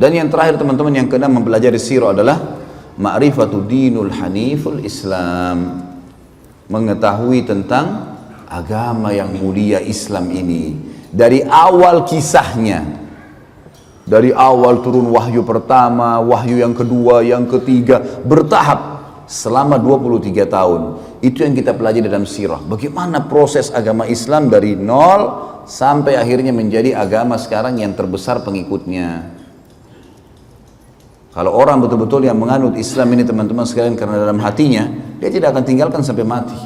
Dan yang terakhir teman-teman, yang keenam mempelajari sirah adalah ma'rifatu dinul haniful Islam, mengetahui tentang agama yang mulia Islam ini dari awal kisahnya, dari awal turun wahyu pertama, wahyu yang kedua, yang ketiga, bertahap selama 23 tahun. Itu yang kita pelajari dalam sirah, bagaimana proses agama Islam dari nol sampai akhirnya menjadi agama sekarang yang terbesar pengikutnya. Kalau orang betul-betul yang menganut Islam ini teman-teman sekalian karena dalam hatinya, dia tidak akan tinggalkan sampai mati.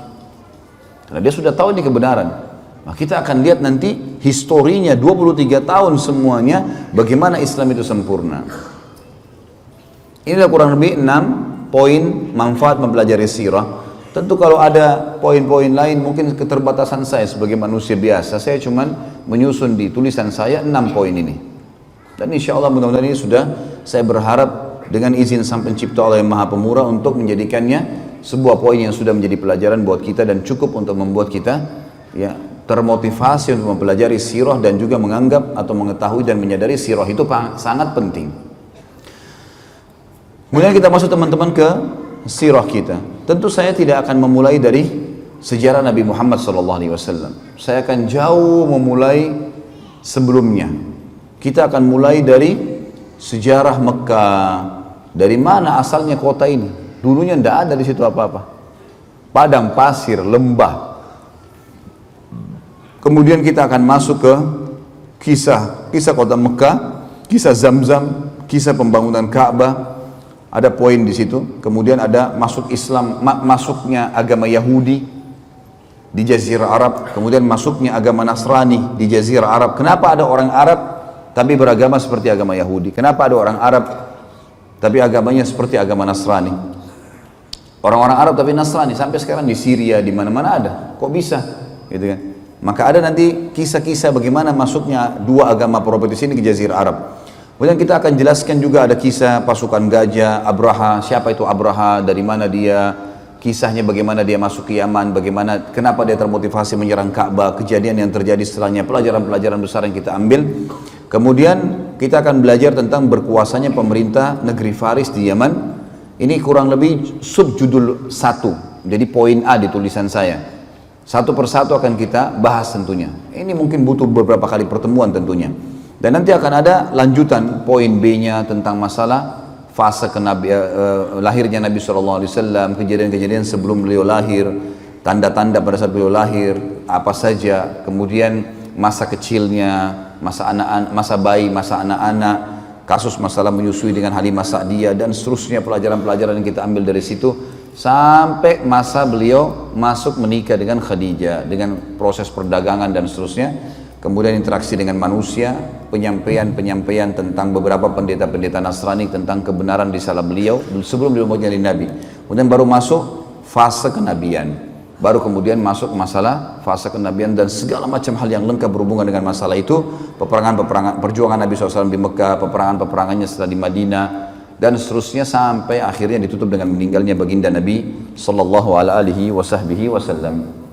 Karena dia sudah tahu ini kebenaran. Nah, kita akan lihat nanti historinya 23 tahun semuanya bagaimana Islam itu sempurna. Inilah kurang lebih 6 poin manfaat mempelajari sirah. Tentu kalau ada poin-poin lain mungkin keterbatasan saya sebagai manusia biasa, saya cuman menyusun di tulisan saya 6 poin ini. Dan insya Allah mudah-mudahan ini sudah, saya berharap dengan izin Sang Pencipta Allah yang Maha Pemurah untuk menjadikannya sebuah poin yang sudah menjadi pelajaran buat kita dan cukup untuk membuat kita ya termotivasi untuk mempelajari sirah dan juga menganggap atau mengetahui dan menyadari sirah itu sangat penting. Kemudian kita masuk teman-teman ke sirah kita. Tentu saya tidak akan memulai dari sejarah Nabi Muhammad SAW. Saya akan jauh memulai sebelumnya. Kita akan mulai dari sejarah Mekah. Dari mana asalnya kota ini? Dulunya tidak ada di situ apa-apa. Padang pasir, lembah. Kemudian kita akan masuk ke kisah kota Mekah, kisah Zamzam, kisah pembangunan Ka'bah. Ada poin di situ. Kemudian ada masuk Islam, masuknya agama Yahudi di Jazirah Arab. Kemudian masuknya agama Nasrani di Jazirah Arab. Kenapa ada orang Arab tapi beragama seperti agama Yahudi? Kenapa ada orang Arab tapi agamanya seperti agama Nasrani? Orang-orang Arab tapi Nasrani sampai sekarang di Syria, di mana-mana ada. Kok bisa? Gitu kan? Maka ada nanti kisah-kisah bagaimana masuknya dua agama properti ini ke Jazirah Arab. Kemudian kita akan jelaskan juga ada kisah pasukan gajah, Abraha. Siapa itu Abraha? Dari mana dia? Kisahnya bagaimana dia masuk ke Yaman, bagaimana, kenapa dia termotivasi menyerang Ka'bah, kejadian yang terjadi setelahnya, pelajaran-pelajaran besar yang kita ambil. Kemudian kita akan belajar tentang berkuasanya pemerintah negeri Faris di Yaman. Ini kurang lebih subjudul 1. Jadi poin A di tulisan saya. Satu persatu akan kita bahas tentunya. Ini mungkin butuh beberapa kali pertemuan tentunya. Dan nanti akan ada lanjutan poin B-nya tentang masalah fase lahirnya Nabi SAW, kejadian-kejadian sebelum beliau lahir, tanda-tanda pada saat beliau lahir, apa saja, kemudian masa kecilnya, masa bayi, masa anak-anak, kasus masalah menyusui dengan Halimah Sa'diyah dan seterusnya, pelajaran-pelajaran yang kita ambil dari situ sampai masa beliau masuk menikah dengan Khadijah, dengan proses perdagangan dan seterusnya. Kemudian interaksi dengan manusia, penyampaian tentang beberapa pendeta-pendeta Nasrani tentang kebenaran risalah beliau sebelum beliau menjadi Nabi. Kemudian baru masuk fase kenabian. Baru kemudian masuk masalah fase kenabian dan segala macam hal yang lengkap berhubungan dengan masalah itu. Peperangan perjuangan Nabi SAW di Mekah, peperangannya setelah di Madinah, dan seterusnya sampai akhirnya ditutup dengan meninggalnya baginda Nabi sallallahu alaihi wasallam.